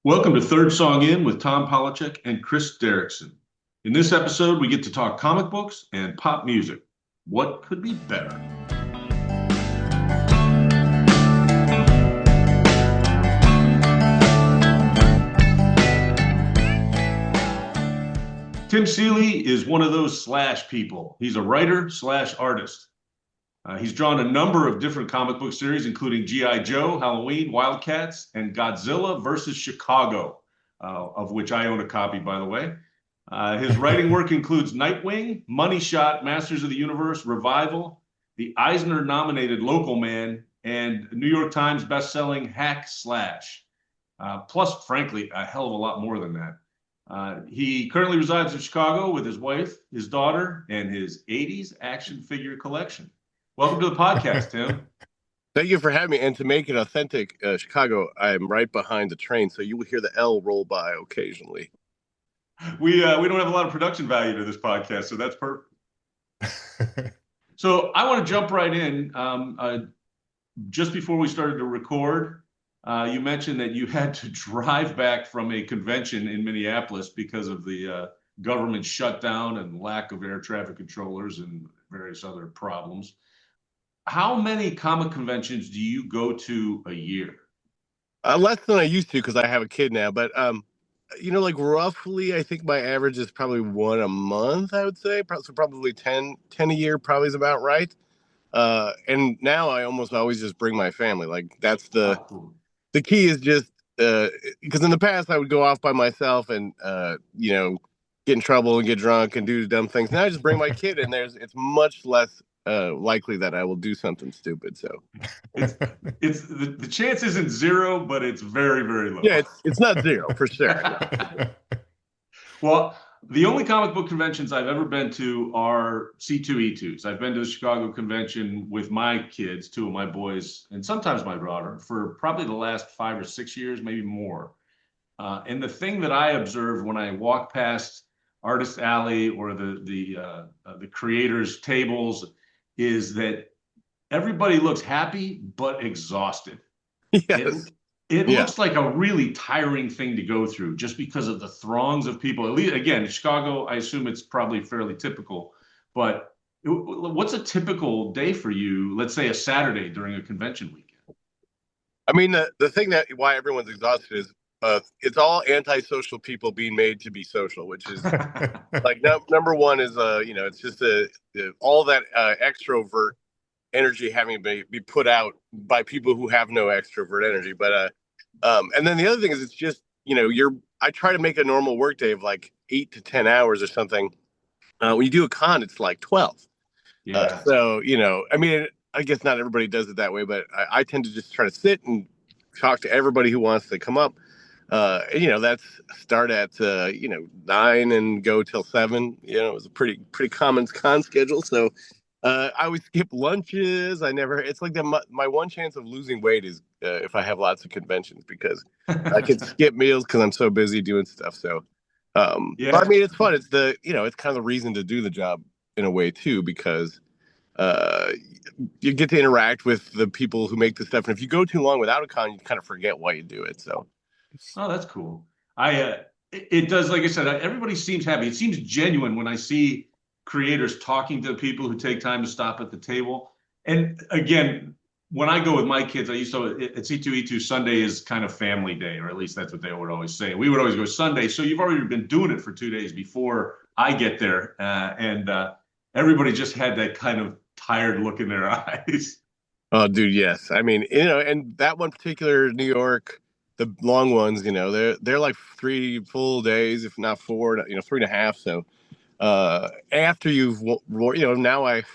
Welcome to Third Song In with Tom Polachek and Chris Derrickson. In this episode, we get to talk comic books and pop music. What could be better? Tim Seeley is one of those slash people. He's a writer slash artist. He's drawn a number of different comic book series, including G.I. Joe, Halloween, Wildcats, and Godzilla versus Chicago, of which I own a copy, by the way. His writing work includes Nightwing, Money Shot, Masters of the Universe, Revival, the Eisner-nominated Local Man, and New York Times bestselling Hack Slash. Plus, frankly, a hell of a lot more than that. He currently resides in Chicago with his wife, his daughter, and his 80s action figure collection. Welcome to the podcast, Tim. Thank you for having me. And to make it authentic, Chicago, I'm right behind the train, so you will hear the L roll by occasionally. We don't have a lot of production value to this podcast, so that's perfect. So I want to jump right in. Just before we started to record, you mentioned that you had to drive back from a convention in Minneapolis because of the government shutdown and lack of air traffic controllers and various other problems. How many comic conventions do you go to a year? Less than I used to because I have a kid now. But, like roughly, I think my average is probably one a month, I would say. So probably 10 a year probably is about right. And now I almost always just bring my family. Like that's the key is just because in the past I would go off by myself and, get in trouble and get drunk and do dumb things. Now I just bring my kid and it's much less likely that I will do something stupid. So it's the chance isn't zero, but it's very, very low. Yeah, it's not zero for sure. Well, the only comic book conventions I've ever been to are C2E2s. I've been to the Chicago convention with my kids, two of my boys, and sometimes my daughter, for probably the last 5 or 6 years, maybe more. And the thing that I observed when I walk past Artist Alley or the creators' tables is that everybody looks happy but exhausted. Yes. It looks like a really tiring thing to go through just because of the throngs of people. At least, again, in Chicago, I assume it's probably fairly typical. But what's a typical day for you, let's say a Saturday during a convention weekend? I mean, the thing that why everyone's exhausted is it's all antisocial people being made to be social, which is like number one is, it's just all that extrovert energy having to be put out by people who have no extrovert energy. But and then the other thing is it's just, I try to make a normal work day of like 8 to 10 hours or something. When you do a con, it's like 12. Yeah. So, I mean, I guess not everybody does it that way, but I tend to just try to sit and talk to everybody who wants to come up. That's start at 9 and go till 7. It was a pretty common con schedule. So I always skip lunches. It's like my one chance of losing weight is if I have lots of conventions because I can skip meals because I'm so busy doing stuff. So but I mean, it's fun. It's it's kind of the reason to do the job in a way too, because you get to interact with the people who make the stuff. And if you go too long without a con, you kind of forget why you do it. So. Oh, that's cool. It does, like I said, everybody seems happy. It seems genuine when I see creators talking to the people who take time to stop at the table. And again, when I go with my kids, I used to at C2E2 Sunday is kind of family day, or at least that's what they would always say. We would always go Sunday. So you've already been doing it for 2 days before I get there. And everybody just had that kind of tired look in their eyes. Oh, dude, yes. I mean, and that one particular New York, the long ones, they're like 3 full days, if not 4, 3.5. So after you've, now if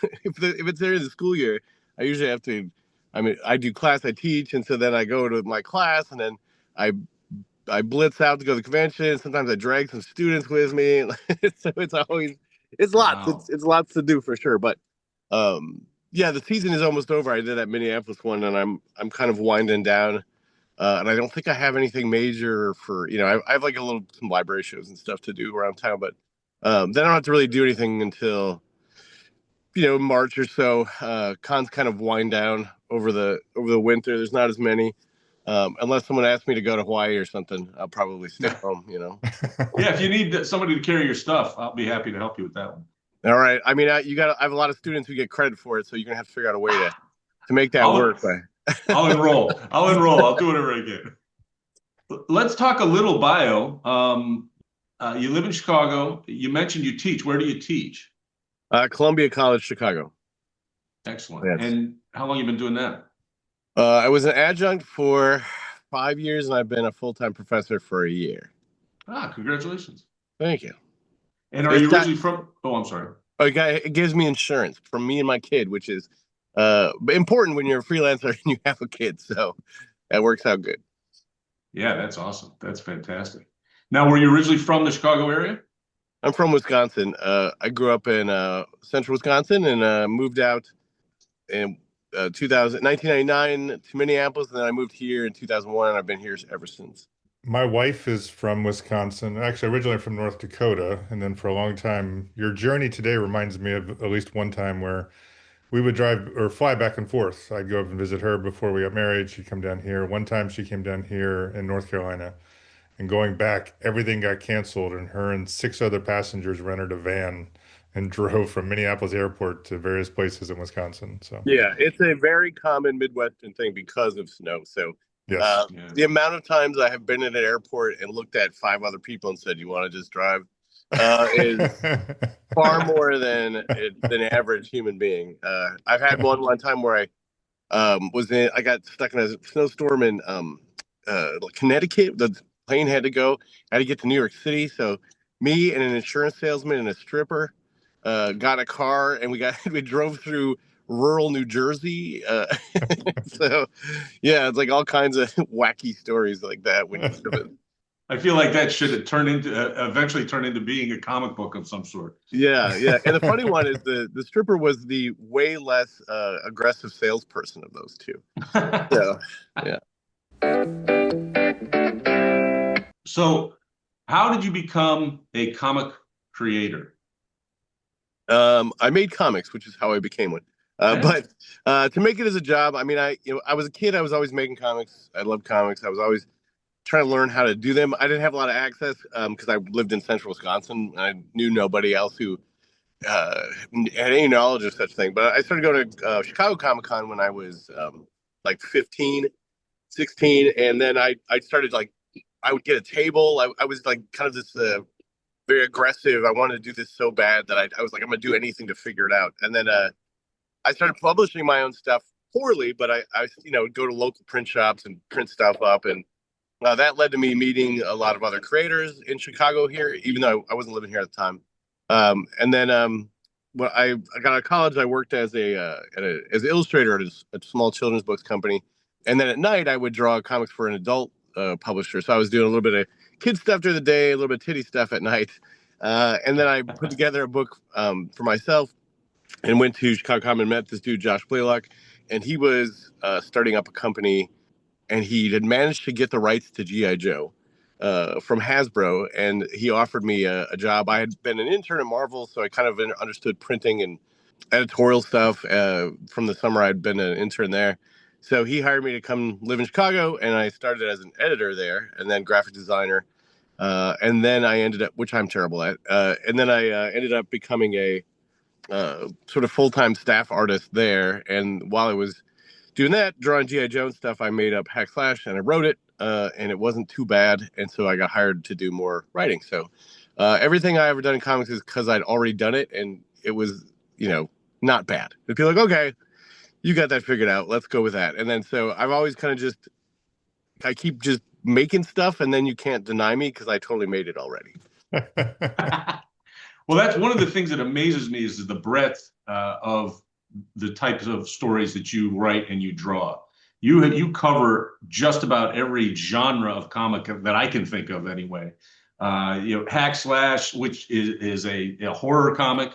it's there in the school year, I usually have to, I do class, I teach. And so then I go to my class and then I blitz out to go to the convention. Sometimes I drag some students with me. So it's lots. Wow. It's lots to do for sure. But the season is almost over. I did that Minneapolis one and I'm kind of winding down. And I don't think I have anything major for, I have like some library shows and stuff to do around town, but then I don't have to really do anything until, March or so. Cons kind of wind down over the winter. There's not as many. Unless someone asks me to go to Hawaii or something, I'll probably stay home, Yeah, if you need somebody to carry your stuff, I'll be happy to help you with that one. All right. I mean, I have a lot of students who get credit for it, so you're gonna have to figure out a way to make that I'll work. But I'll enroll. I'll enroll. I'll do whatever I can. Let's talk a little bio. You live in Chicago. You mentioned you teach. Where do you teach? Columbia College, Chicago. Excellent. Yes. And how long you been doing that? I was an adjunct for 5 years, and I've been a full-time professor for a year. Ah, congratulations. Thank you. And are It's you got, originally from? Oh, I'm sorry. it gives me insurance from me and my kid, which is important when you're a freelancer and you have a kid. So that works out good. Yeah, that's awesome. That's fantastic. Now, were you originally from the Chicago area? I'm from Wisconsin. I grew up in central Wisconsin and moved out in 1999 to Minneapolis, and then I moved here in 2001, and I've been here ever since. My wife is from Wisconsin, actually originally from North Dakota, and then for a long time, your journey today reminds me of at least one time where we would drive or fly back and forth. I'd go up and visit her before we got married. She'd come down here. One time she came down here in North Carolina, and going back, everything got canceled, and her and six other passengers rented a van and drove from Minneapolis airport to various places in Wisconsin. So, Yeah, it's a very common Midwestern thing because of snow. So yes. Yeah. the amount of times I have been at an airport and looked at five other people and said, "You want to just drive?" Is far more than average human being. I've had one time where I got stuck in a snowstorm in Connecticut. The plane had to go. I had to get to New York City. So me and an insurance salesman and a stripper got a car, and we drove through rural New Jersey. So yeah, it's like all kinds of wacky stories like that when you I feel like that should have turned into eventually turn into being a comic book of some sort. Yeah, yeah. And the funny one is the stripper was the way less aggressive salesperson of those two. So yeah. So, how did you become a comic creator? I made comics, which is how I became one. But to make it as a job, I mean, I was a kid. I was always making comics. I loved comics. I was always trying to learn how to do them. I didn't have a lot of access because I lived in central Wisconsin. And I knew nobody else who had any knowledge of such thing. But I started going to Chicago Comic Con when I was like 15, 16. And then I started like, I would get a table. I was like kind of this very aggressive. I wanted to do this so bad that I was like, I'm going to do anything to figure it out. And then I started publishing my own stuff poorly, but I would go to local print shops and print stuff up. And that led to me meeting a lot of other creators in Chicago here, even though I wasn't living here at the time. And then when I got out of college, I worked as as an illustrator at a small children's books company. And then at night, I would draw comics for an adult publisher. So I was doing a little bit of kid stuff during the day, a little bit of titty stuff at night. And then I put together a book for myself and went to Chicago Comic and met this dude, Josh Blaylock. And he was starting up a company, and he had managed to get the rights to G.I. Joe from Hasbro, and he offered me a job. I had been an intern at Marvel, so I kind of understood printing and editorial stuff. From the summer, I'd been an intern there. So he hired me to come live in Chicago, and I started as an editor there, and then graphic designer. And then I ended up, which I'm terrible at, and then I ended up becoming a sort of full-time staff artist there. And while I was doing that, drawing G.I. Joe stuff, I made up Hack Slash and I wrote it, and it wasn't too bad. And so I got hired to do more writing. So everything I ever done in comics is because I'd already done it, and it was, not bad. It'd be like, okay, you got that figured out. Let's go with that. And then so I've always kind of I keep just making stuff, and then you can't deny me because I totally made it already. Well, that's one of the things that amazes me is the breadth of the types of stories that you write and you draw. You cover just about every genre of comic that I can think of anyway. Hack Slash, which is a horror comic,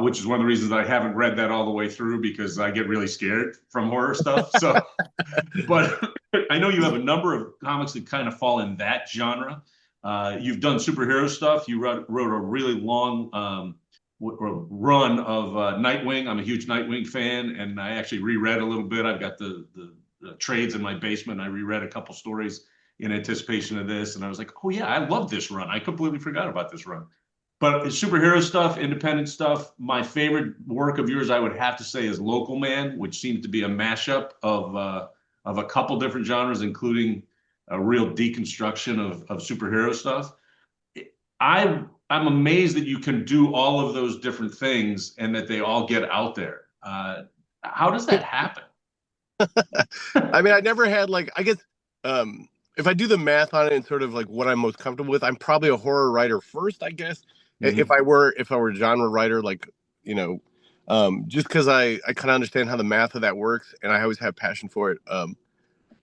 which is one of the reasons I haven't read that all the way through because I get really scared from horror stuff. So, but I know you have a number of comics that kind of fall in that genre. You've done superhero stuff. You wrote a really long run of Nightwing. I'm a huge Nightwing fan, and I actually reread a little bit. I've got the trades in my basement. I reread a couple stories in anticipation of this, and I was like, oh yeah, I love this run. I completely forgot about this run. But superhero stuff, independent stuff, my favorite work of yours, I would have to say, is Local Man, which seems to be a mashup of a couple different genres, including a real deconstruction of superhero stuff. I'm amazed that you can do all of those different things and that they all get out there. How does that happen? I mean, I never had like, I guess, if I do the math on it and sort of like what I'm most comfortable with, I'm probably a horror writer first, I guess. Mhm. If I were a genre writer, like, you know, just because I kind of understand how the math of that works, and I always have passion for it.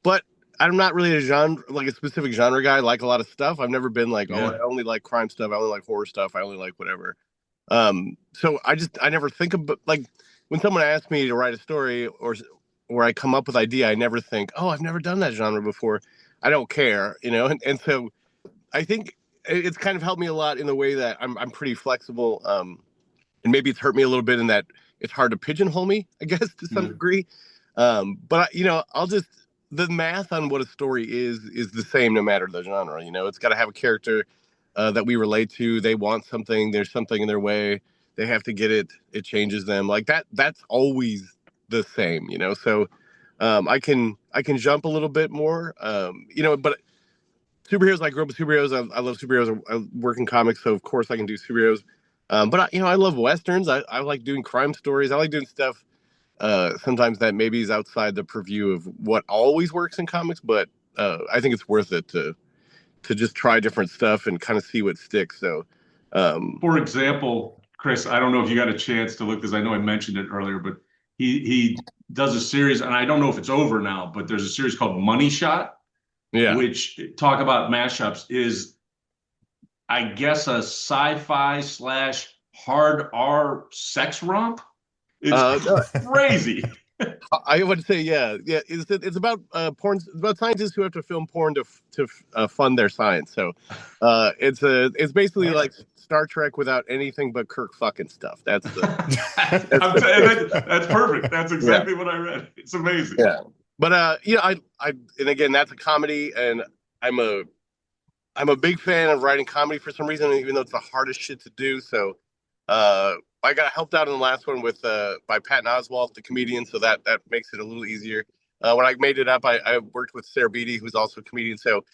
But I'm not really a specific genre guy. I like a lot of stuff. I've never been like, oh, Yeah. I only like crime stuff. I only like horror stuff. I only like whatever. So I never think about, like, when someone asks me to write a story or I come up with idea, I never think, oh, I've never done that genre before. I don't care, you know? And so I think it's kind of helped me a lot in the way that I'm pretty flexible. And maybe it's hurt me a little bit in that it's hard to pigeonhole me, I guess, to some degree. But you know, the math on what a story is the same no matter the genre. You know, it's got to have a character that we relate to. They want something. There's something in their way. They have to get it. It changes them. Like that. That's always the same. You know, so I can jump a little bit more. You know, but superheroes. I grew up with superheroes. I love superheroes. I work in comics, so of course I can do superheroes. But you know, I love westerns. I like doing crime stories. I like doing stuff sometimes that maybe is outside the purview of what always works in comics. But I think it's worth it to just try different stuff and kind of see what sticks. So, For example, Chris, I don't know if you got a chance to look, because I know I mentioned it earlier, but he does a series, and I don't know if it's over now, but there's a series called Money Shot, yeah. which talk about mashups, is I guess a sci-fi slash hard R sex romp. It's No, crazy. I would say, yeah. It's about porn. It's about scientists who have to film porn to fund their science. So, it's basically like Star Trek without anything but Kirk fucking stuff. That's That's perfect. That's exactly what I read. It's amazing. Yeah. But you know, and again, that's a comedy, and I'm a big fan of writing comedy for some reason, even though it's the hardest shit to do. So, I got helped out in the last one with by Patton Oswalt, the comedian, so that makes it a little easier. When I made it up, I worked with Sarah Beatty, who's also a comedian. So,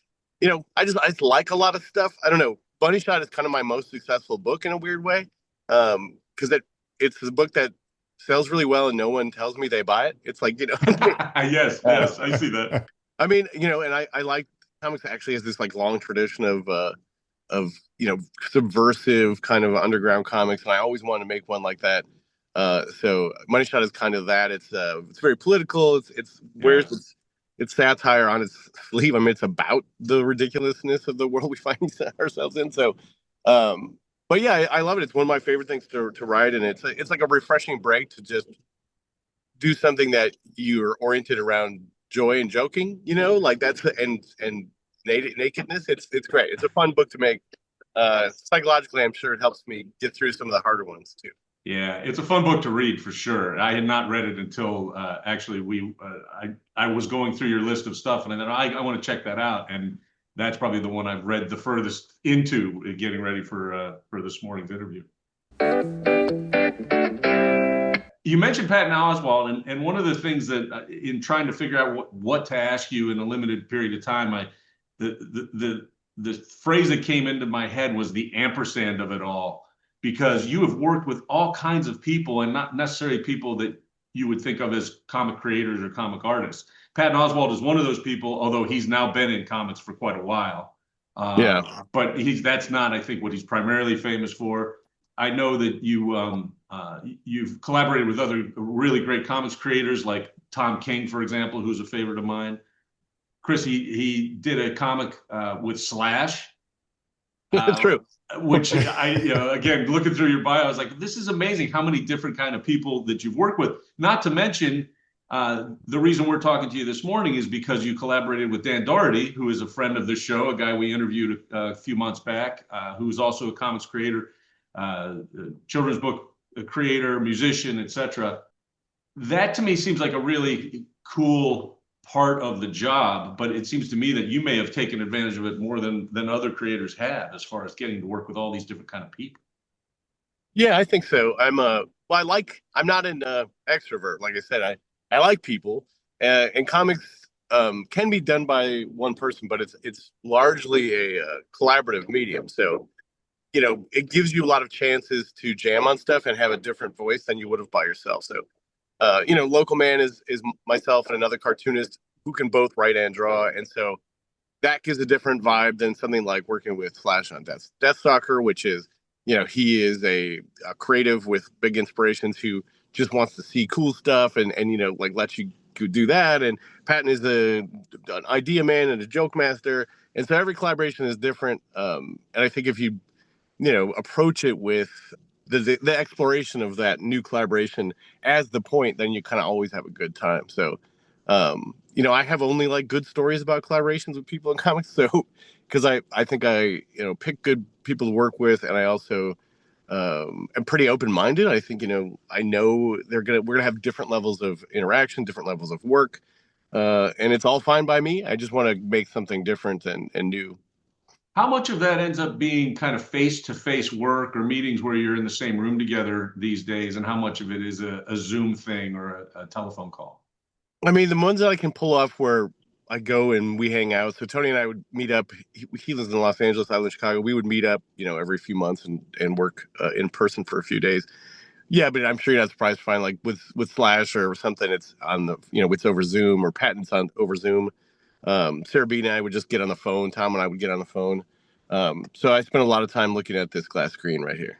you know, I just like a lot of stuff. I don't know. Bunny Shot is kind of my most successful book in a weird way, because it's a book that sells really well and no one tells me they buy it. It's like, you know, Yes, I see that. I mean, you know, and I like comics actually has this like long tradition of you know, subversive kind of underground comics, and I always wanted to make one like that. So Money Shot is kind of that. It's very political. It's wears its satire on its sleeve. I mean, it's about the ridiculousness of the world we find ourselves in. So, but yeah, I love it. It's one of my favorite things to write, and it's like a refreshing break to just do something that you're oriented around joy and joking. You know, like that's and nakedness. It's great. It's a fun book to make. Psychologically, I'm sure it helps me get through some of the harder ones too. Yeah, it's a fun book to read for sure. I had not read it until actually I was going through your list of stuff, and I thought I want to check that out, and that's probably the one I've read the furthest into getting ready for this morning's interview. You mentioned Patton Oswalt, and one of the things that in trying to figure out what to ask you in a limited period of time, the phrase that came into my head was the ampersand of it all, because you have worked with all kinds of people and not necessarily people that you would think of as comic creators or comic artists. Patton Oswalt is one of those people, although he's now been in comics for quite a while. But that's not, I think, what he's primarily famous for. I know that you've collaborated with other really great comics creators like Tom King, for example, who's a favorite of mine. Chris, he did a comic with Slash. True. Which again, looking through your bio, I was like, this is amazing how many different kind of people that you've worked with. Not to mention, the reason we're talking to you this morning is because you collaborated with Dan Doherty, who is a friend of the show, a guy we interviewed a few months back, who's also a comics creator, children's book creator, musician, etc. That to me seems like a really cool part of the job, but it seems to me that you may have taken advantage of it more than other creators have, as far as getting to work with all these different kind of people. Yeah, I think so. I'm not an extrovert. Like I said, I like people, and comics can be done by one person, but it's largely a collaborative medium. So, it gives you a lot of chances to jam on stuff and have a different voice than you would have by yourself. So, Local Man is myself and another cartoonist who can both write and draw, and so that gives a different vibe than something like working with Flash on Deathstalker, which is, he is a creative with big inspirations who just wants to see cool stuff and like let you do that. And Patton is an idea man and a joke master, and so every collaboration is different. And I think if you approach it with the exploration of that new collaboration as the point, then you kind of always have a good time. So, I have only like good stories about collaborations with people in comics. So, because I think I pick good people to work with, and I also am pretty open minded. I think I know we're gonna have different levels of interaction, different levels of work, and it's all fine by me. I just want to make something different and new. How much of that ends up being kind of face-to-face work or meetings where you're in the same room together these days, and how much of it is a Zoom thing or a telephone call? I mean, the ones that I can pull off where I go and we hang out. So Tony and I would meet up. He lives in Los Angeles, I live in Chicago. We would meet up, every few months and work in person for a few days. Yeah, but I'm sure you're not surprised to find like with Slash or something, it's on the it's over Zoom, or Patton's on over Zoom. Sarah B and I would just get on the phone. Tom and I would get on the phone. So I spent a lot of time looking at this glass screen right here.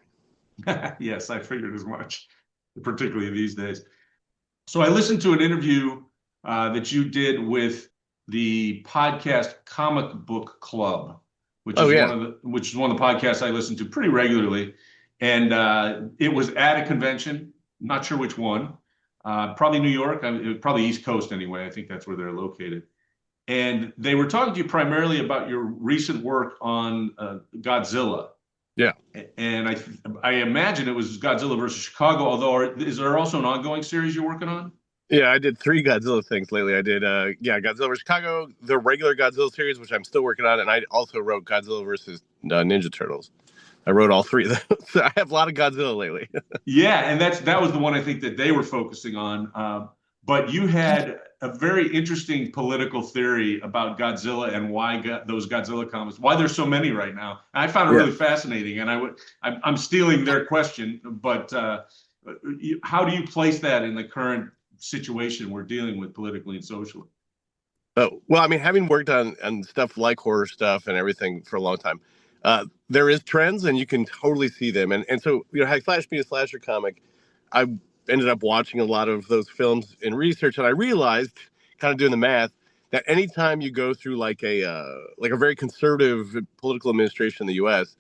Yes, I figured as much, particularly these days. So I listened to an interview that you did with the podcast Comic Book Club, which is one of the podcasts I listen to pretty regularly. And it was at a convention, not sure which one, probably New York, probably East Coast anyway. I think that's where they're located. And they were talking to you primarily about your recent work on Godzilla. Yeah. And I imagine it was Godzilla versus Chicago, although is there also an ongoing series you're working on? Yeah, I did 3 Godzilla things lately. I did Godzilla vs. Chicago, the regular Godzilla series, which I'm still working on, and I also wrote Godzilla versus Ninja Turtles. I wrote all 3 of those. So I have a lot of Godzilla lately. Yeah, and that was the one I think that they were focusing on. But you had a very interesting political theory about Godzilla and why those Godzilla comics, why there's so many right now. And I found it really fascinating. And I'm stealing their question, but how do you place that in the current situation we're dealing with politically and socially? Oh, well, I mean, having worked on stuff like horror stuff and everything for a long time, there is trends and you can totally see them. And so, had Flash be a slasher comic, I ended up watching a lot of those films in research, and I realized, kind of doing the math, that anytime you go through like a very conservative political administration in the U.S.,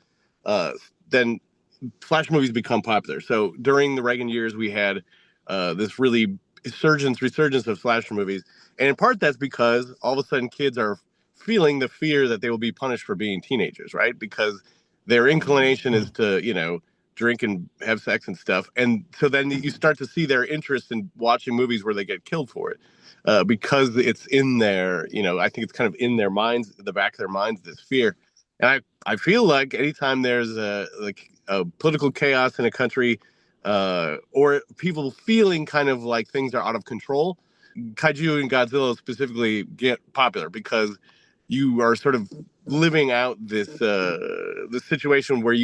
then Flash movies become popular. So during the Reagan years, we had this really resurgence of slasher movies, and in part that's because all of a sudden kids are feeling the fear that they will be punished for being teenagers, right? Because their inclination is to drink and have sex and stuff, and so then you start to see their interest in watching movies where they get killed for it, because it's in their I think it's kind of in their minds, the back of their minds, this fear. And I feel like anytime there's a political chaos in a country, or people feeling kind of like things are out of control, kaiju and Godzilla specifically get popular because you are sort of living out this situation where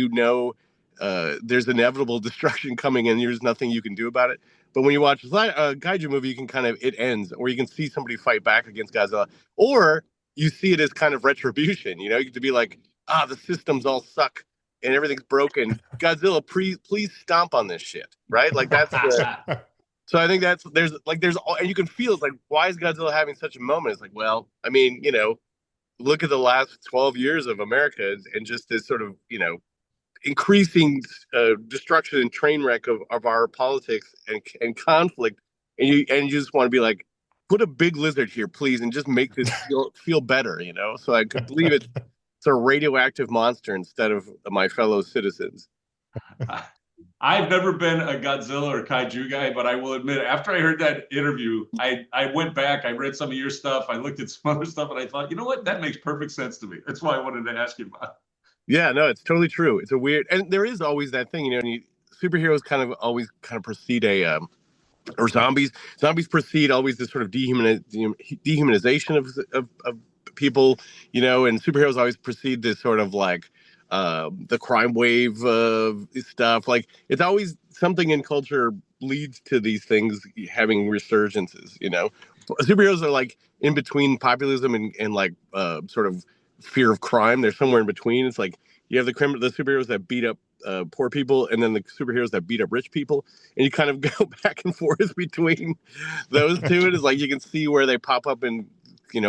there's inevitable destruction coming and there's nothing you can do about it. But when you watch a kaiju movie, you can it ends, or you can see somebody fight back against Godzilla, or you see it as kind of retribution. You get to be like, the systems all suck and everything's broken. Godzilla, please stomp on this shit, right? Like that's so I think there's and you can feel it's like, why is Godzilla having such a moment? It's like, well, I mean, look at the last 12 years of America and just this sort of, increasing destruction and train wreck of our politics and conflict. And you just want to be like, put a big lizard here, please, and just make this feel better, So I could believe it's a radioactive monster instead of my fellow citizens. I've never been a Godzilla or kaiju guy, but I will admit, after I heard that interview, I went back, I read some of your stuff, I looked at some other stuff, and I thought, you know what, that makes perfect sense to me. That's why I wanted to ask you about it. Yeah, no, it's totally true. It's a weird, and there is always that thing, superheroes kind of always kind of precede or zombies precede always this sort of dehumanization of people, and superheroes always precede this sort of like the crime wave stuff. Like it's always something in culture leads to these things having resurgences. Superheroes are like in between populism and like sort of fear of crime. They're somewhere in between. It's like you have the superheroes that beat up poor people, and then the superheroes that beat up rich people, and you kind of go back and forth between those two. And it's like you can see where they pop up in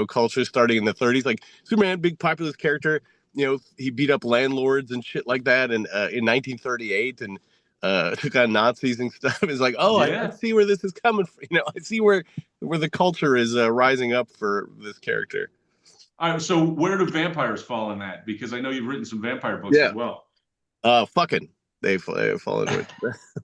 culture starting in the 30s. Like Superman, big populist character. He beat up landlords and shit like that, and in 1938, and took on Nazis and stuff. It's like, oh, I see where this is coming from. I see where the culture is rising up for this character. All right, so where do vampires fall in that? Because I know you've written some vampire books as well. Fucking. They fall into it.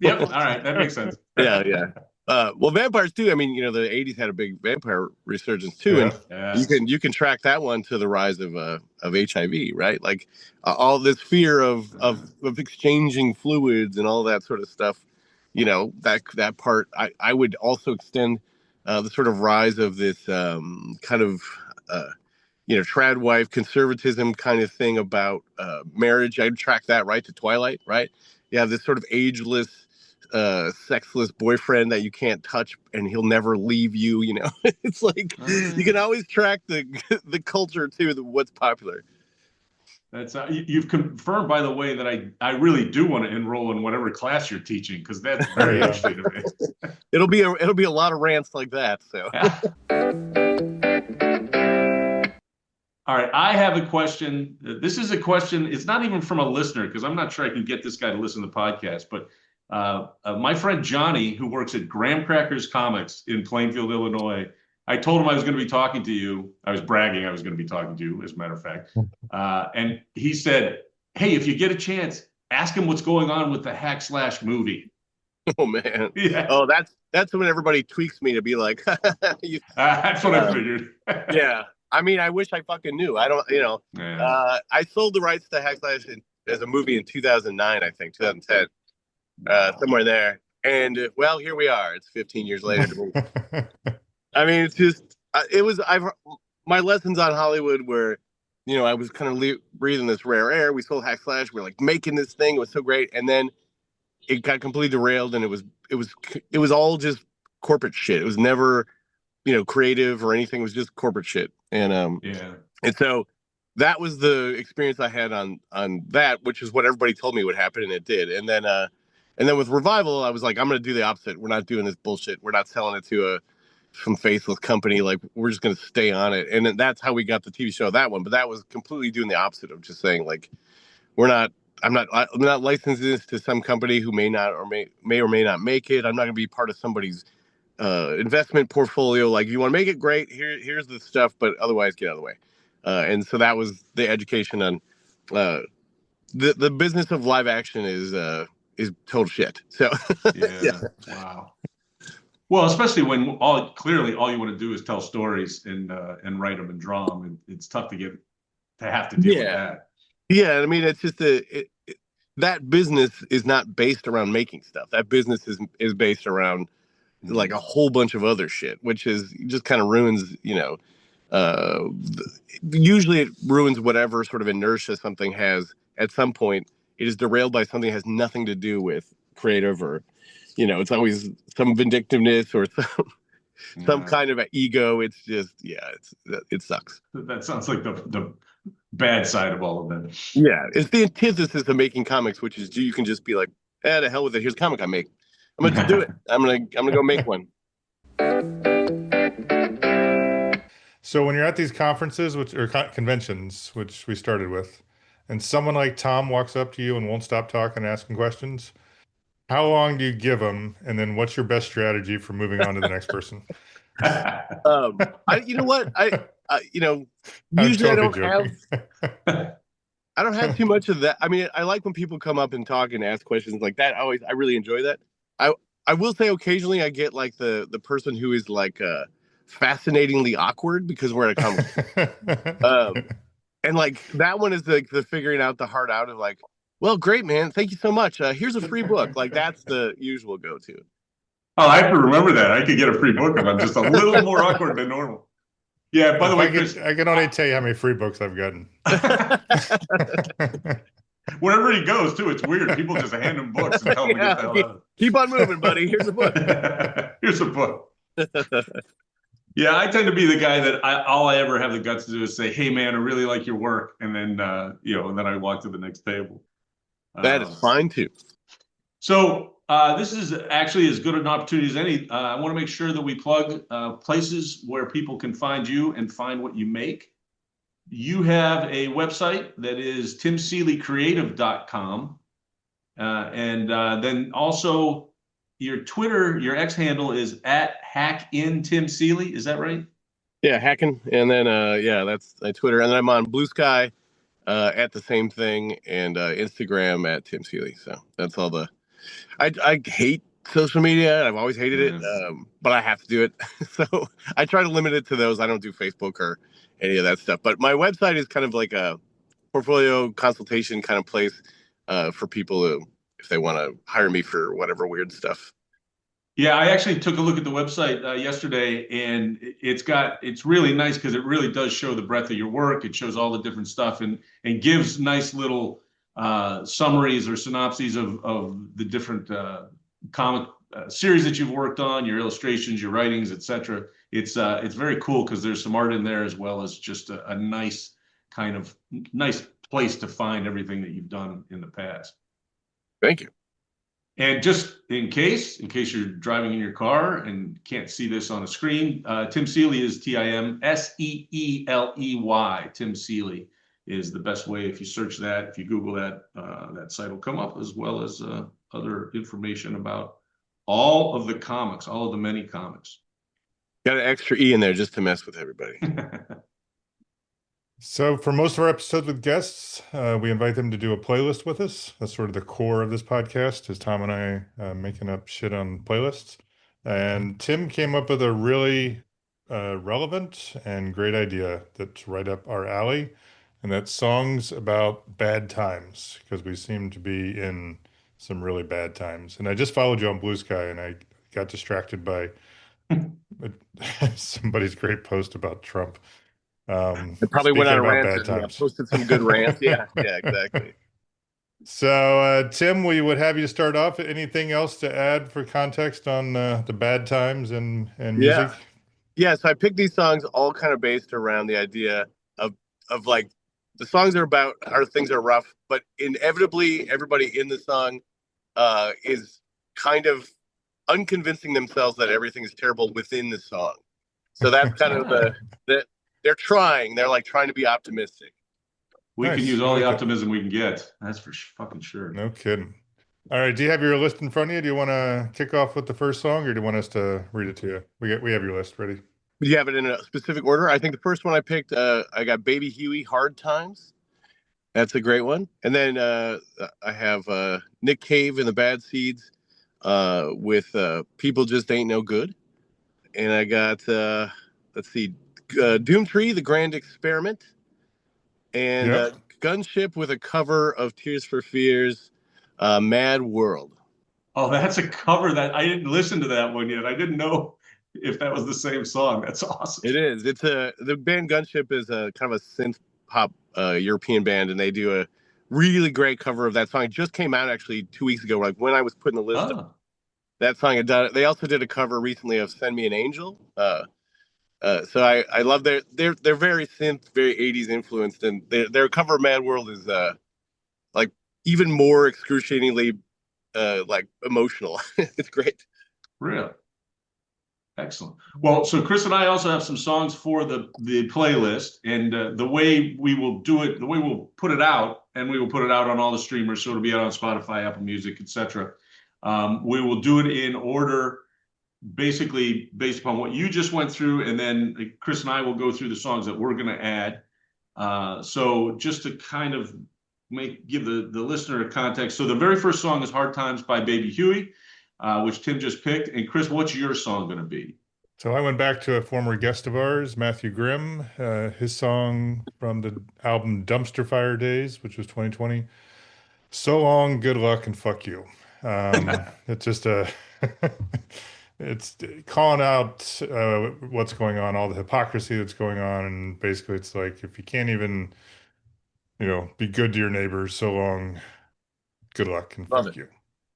Yep. All right, that makes sense. Yeah. Well, vampires too. I mean, the 80s had a big vampire resurgence too, and you can track that one to the rise of HIV, right? Like all this fear of exchanging fluids and all that sort of stuff. That part. I would also extend the sort of rise of this kind of trad wife conservatism kind of thing about marriage. I'd track that right to Twilight, right? You have this sort of ageless, sexless boyfriend that you can't touch, and he'll never leave you. It's like you can always track the culture too, what's popular. That's you've confirmed, by the way, that I really do want to enroll in whatever class you're teaching, because that's very interesting to me. It'll be a lot of rants like that. So. Yeah. All right, I have a question. This is a question. It's not even from a listener, because I'm not sure I can get this guy to listen to the podcast. But my friend Johnny, who works at Graham Crackers Comics in Plainfield, Illinois, I told him I was going to be talking to you. I was bragging I was going to be talking to you, as a matter of fact. And he said, hey, if you get a chance, ask him what's going on with the Hack Slash movie. Oh, man. Yeah. Oh, that's when everybody tweaks me to be like, that's what I figured. Yeah. I mean, I wish I fucking knew. I don't, I sold the rights to Hack Slash as a movie in 2009, I think, 2010, somewhere there. And, well, here we are. It's 15 years later. I mean, it's just, my lessons on Hollywood were, I was kind of breathing this rare air. We sold Hack Slash. We were like making this thing. It was so great. And then it got completely derailed, and it was all just corporate shit. It was never, creative or anything. It was just corporate shit. And and so that was the experience I had on that, which is what everybody told me would happen, and it did. And then with Revival, I was like, I'm going to do the opposite. We're not doing this bullshit. We're not selling it to some faceless company. Like, we're just going to stay on it. And then that's how we got the TV show, that one. But that was completely doing the opposite of just saying, like, I'm not licensing this to some company who may or may not make it. I'm not going to be part of somebody's investment portfolio. Like, you want to make it, great, here's the stuff, but otherwise get out of the way. And so that was the education on the business of live action is total shit. So yeah. Wow. Well, especially when clearly all you want to do is tell stories and write them and draw them, and it's tough to have to deal with that. Yeah, I mean, it's just that business is not based around making stuff. That business is based around like a whole bunch of other shit, which is just kind of ruins, usually it ruins whatever sort of inertia something has. At some point, it is derailed by something that has nothing to do with creative, or, it's always some vindictiveness or some kind of an ego. It's just, it sucks. That sounds like the bad side of all of that. Yeah, it's the antithesis of making comics, which is you can just be like, to hell with it. Here's a comic I make. I'm gonna do it. I'm gonna go make one. So when you're at these conferences, or conventions, which we started with, and someone like Tom walks up to you and won't stop talking and asking questions, how long do you give them? And then what's your best strategy for moving on to the next person? You know what? Usually I don't have. I don't have too much of that. I mean, I like when people come up and talk and ask questions like that. I really enjoy that. I I will say occasionally I get like the person who is like fascinatingly awkward because we're at a comic. And like that one is the figuring out the heart out of like, well, great man, thank you so much. Here's a free book. Like that's the usual go to. Oh, I have to remember that. I could get a free book if I'm just a little more awkward than normal. Yeah, by the way, Chris, I can only tell you how many free books I've gotten. wherever he goes, too, it's weird. People just hand him books and tell him to get the hell out of Keep on moving, buddy. Here's a book. it. Here's a book. Yeah, I tend to be the guy that all I ever have the guts to do is say, "Hey, man, I really like your work," and then and then I walk to the next table. That is fine too. So this is actually as good an opportunity as any. I want to make sure that we plug places where people can find you and find what you make. You have a website that is timseeleycreative.com. And then also your Twitter, your X handle is @HackInTimSeeley. Is that right? Yeah, hacking. And then, that's my Twitter. And then I'm on Blue Sky at the same thing and Instagram at Tim Seeley. So that's all I hate social media. I've always hated it, but I have to do it. So I try to limit it to those. I don't do Facebook or any of that stuff. But my website is kind of like a portfolio consultation kind of place for people who, if they want to hire me for whatever weird stuff. Yeah, I actually took a look at the website yesterday, and it's really nice because it really does show the breadth of your work. It shows all the different stuff and gives nice little summaries or synopses of the different comic series that you've worked on, your illustrations, your writings, etc. It's very cool because there's some art in there as well as just a nice place to find everything that you've done in the past. Thank you. And just in case you're driving in your car and can't see this on a screen, Tim Seeley is TimSeeley. Tim Seeley is the best way. If you search that, if you Google that, that site will come up, as well as other information about all of the comics, all of the many comics. Got an extra E in there just to mess with everybody. So for most of our episodes with guests, we invite them to do a playlist with us. That's sort of the core of this podcast, is Tom and I making up shit on playlists. And Tim came up with a really relevant and great idea that's right up our alley, and that's songs about bad times, because we seem to be in some really bad times. And I just followed you on Blue Sky, and I got distracted by somebody's great post about Trump. I probably went on a rant and posted some good rants. Yeah, exactly. So, Tim, we would have you start off. Anything else to add for context on the bad times and music? Yeah, so I picked these songs all kind of based around the idea of like the songs are things are rough, but inevitably everybody in the song is kind of unconvincing themselves that everything is terrible within the song. So that's kind of they're trying to be optimistic. We can use all the optimism we can get. That's for fucking sure. No kidding. All right. Do you have your list in front of you? Do you want to kick off with the first song, or do you want us to read it to you? We have your list ready. Do you have it in a specific order? I think the first one I picked, I got Baby Huey, Hard Times. That's a great one. And then I have Nick Cave and the Bad Seeds with People Just Ain't No Good. And I got, let's see, Doomtree, The Grand Experiment, and Gunship with a cover of Tears for Fears, Mad World. Oh, that's a cover that I didn't listen to that one yet. I didn't know if that was the same song. That's awesome. It is. It's the band Gunship is a kind of a synth pop European band, and they do a really great cover of that song. It just came out actually 2 weeks ago, like when I was putting the list up. That song had done it. They also did a cover recently of "Send Me an Angel." So I love they're very synth, very 80s influenced, and their cover of Mad World is like even more excruciatingly like emotional. It's great. Really? Excellent. Well, so Chris and I also have some songs for the playlist, and the way we will do it, the way we'll put it out, and we will put it out on all the streamers, so it'll be out on Spotify, Apple Music, etc. We will do it in order, basically based upon what you just went through, and then Chris and I will go through the songs that we're going to add. So just to kind of may give the listener a context. So the very first song is Hard Times by Baby Huey, which Tim just picked. And Chris, what's your song going to be? So I went back to a former guest of ours, Matthew Grimm, his song from the album Dumpster Fire Days, which was 2020. So long, good luck, and fuck you. It's just a, it's calling out what's going on, all the hypocrisy that's going on, and basically it's like if you can't even, be good to your neighbors, so long, good luck, and Love fuck it. you.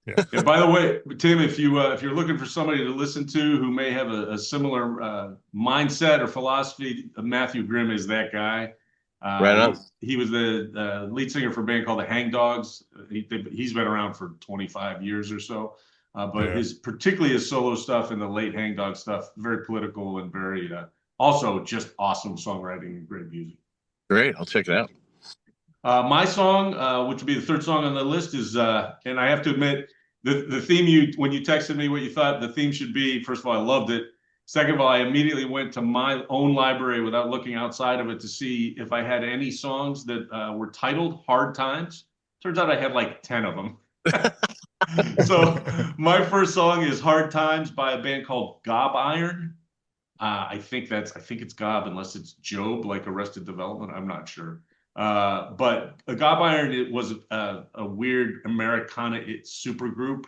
Yeah. Yeah, by the way, Tim, if you're looking for somebody to listen to who may have a similar mindset or philosophy, Matthew Grimm is that guy. Right on. He was the lead singer for a band called the Hang Dogs. He's been around for 25 years or so. But Yeah. particularly his solo stuff and the late Hang Dog stuff, very political and very also just awesome songwriting and great music. Great. I'll check it out. My song, which will be the third song on the list, is and I have to admit, the theme when you texted me what you thought the theme should be, first of all, I loved it. Second of all, I immediately went to my own library without looking outside of it to see if I had any songs that were titled Hard Times. Turns out I had like 10 of them. So my first song is Hard Times by a band called Gob Iron. I think it's Gob, unless it's Job, like Arrested Development. I'm not sure. But Gob Iron, it was a weird Americana supergroup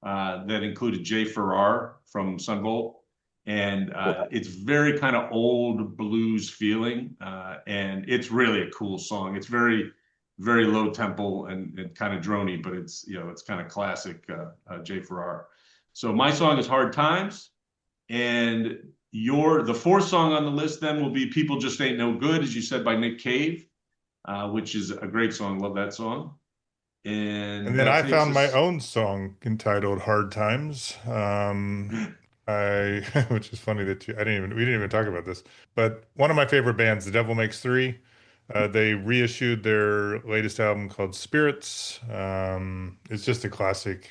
that included Jay Farrar from Sun Volt. And it's very kind of old blues feeling. And it's really a cool song. It's very, very low tempo and kind of drony, but it's kind of classic Jay Farrar. So my song is Hard Times. And the fourth song on the list then will be People Just Ain't No Good, as you said, by Nick Cave. Which is a great song. Love that song. And then I found my own song entitled Hard Times. Which is funny that we didn't even talk about this, but one of my favorite bands, The Devil Makes Three, they reissued their latest album called Spirits. It's just a classic.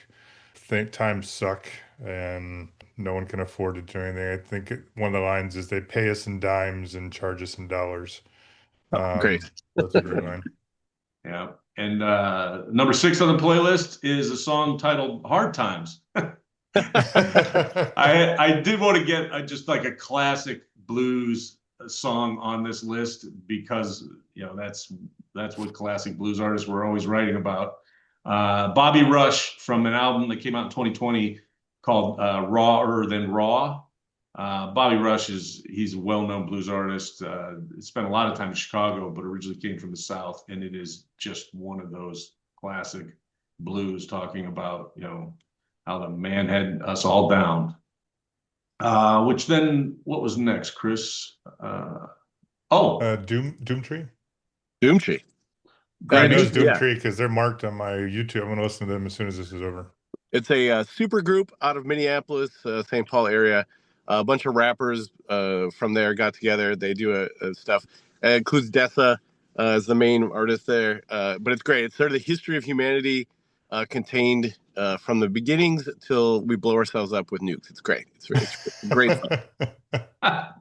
Times suck and no one can afford to do anything. I think one of the lines is they pay us in dimes and charge us in dollars. Great. That's a great line. Yeah. And number 6 on the playlist is a song titled Hard Times. I did want to get just like a classic blues song on this list because that's what classic blues artists were always writing about. Bobby Rush from an album that came out in 2020 called Rawer Than Raw. Bobby Rush he's a well-known blues artist. Spent a lot of time in Chicago, but originally came from the South, and it is just one of those classic blues talking about how the man had us all down. Which then, what was next, Chris? Doomtree. Doomtree. I know it's Doomtree because they're marked on my YouTube. I'm going to listen to them as soon as this is over. It's a super group out of Minneapolis, St. Paul area. A bunch of rappers from there got together. They do stuff. It includes Dessa as the main artist there. But it's great. It's sort of the history of humanity contained from the beginnings till we blow ourselves up with nukes. It's great. It's great fun.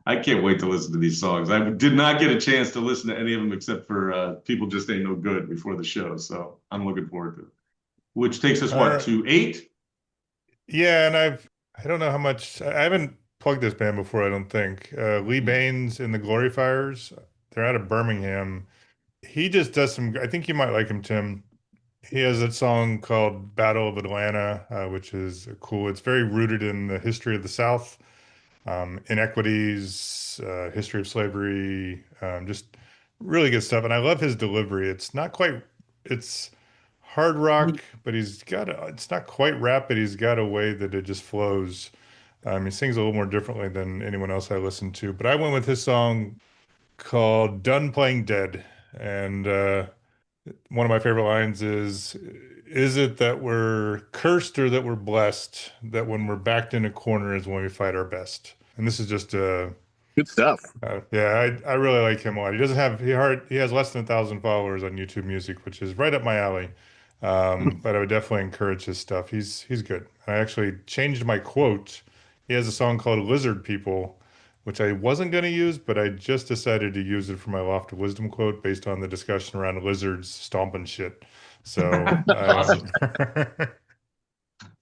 I can't wait to listen to these songs. I did not get a chance to listen to any of them except for People Just Ain't No Good before the show. So I'm looking forward to it. Which takes us, to 8? Yeah, and I don't know how much, I haven't plugged this band before, I don't think. Lee Baines and the Glorifiers, they're out of Birmingham. He just does I think you might like him, Tim. He has a song called Battle of Atlanta, which is cool. It's very rooted in the history of the South, inequities, history of slavery, just really good stuff. And I love his delivery. It's hard rock, but it's not quite rap, but he's got a way that it just flows. He sings a little more differently than anyone else I listen to, but I went with his song called Done Playing Dead. And one of my favorite lines is it that we're cursed or that we're blessed, that when we're backed in a corner is when we fight our best? And this is just good stuff. Yeah, I really like him a lot. He has less than 1,000 followers on YouTube Music, which is right up my alley. But I would definitely encourage his stuff. He's good. I actually changed my quote. He has a song called Lizard People, which I wasn't going to use, but I just decided to use it for my Loft of Wisdom quote based on the discussion around lizards stomping shit. So Awesome.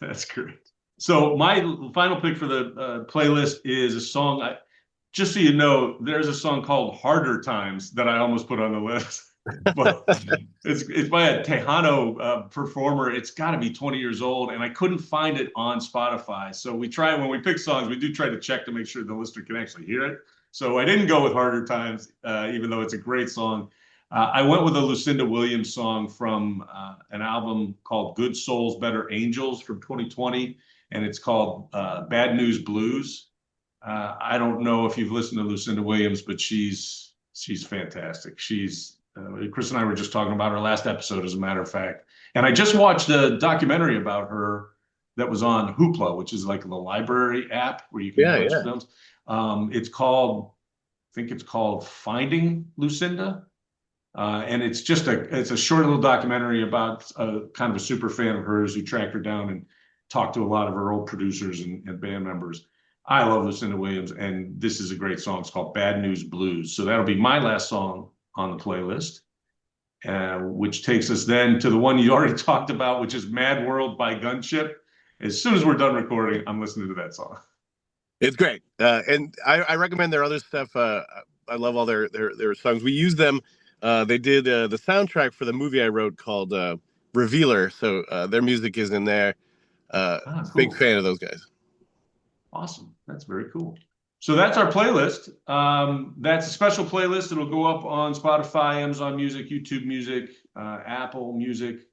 That's great. So my final pick for the playlist is a song. Just so you know, there's a song called "Harder Times" that I almost put on the list, but it's by a Tejano performer. It's got to be 20 years old, and I couldn't find it on Spotify. So we try when we pick songs, we do try to check to make sure the listener can actually hear it. So I didn't go with "Harder Times," even though it's a great song. I went with a Lucinda Williams song from an album called "Good Souls, Better Angels" from 2020, and it's called "Bad News Blues." I don't know if you've listened to Lucinda Williams, but she's fantastic. She's Chris and I were just talking about her last episode, as a matter of fact. And I just watched a documentary about her that was on Hoopla, which is like the library app where you can watch films. It's called, I think it's called Finding Lucinda. And it's a short little documentary about kind of a super fan of hers who tracked her down and talked to a lot of her old producers and band members. I love Lucinda Williams, and this is a great song. It's called Bad News Blues. So that'll be my last song on the playlist, which takes us then to the one you already talked about, which is Mad World by Gunship. As soon as we're done recording, I'm listening to that song. It's great. And I recommend their other stuff. I love all their songs. We use them. They did the soundtrack for the movie I wrote called Revealer. So their music is in there. Cool. Big fan of those guys. Awesome. That's very cool. So that's our playlist. That's a special playlist. It'll go up on Spotify, Amazon Music, YouTube Music, Apple Music.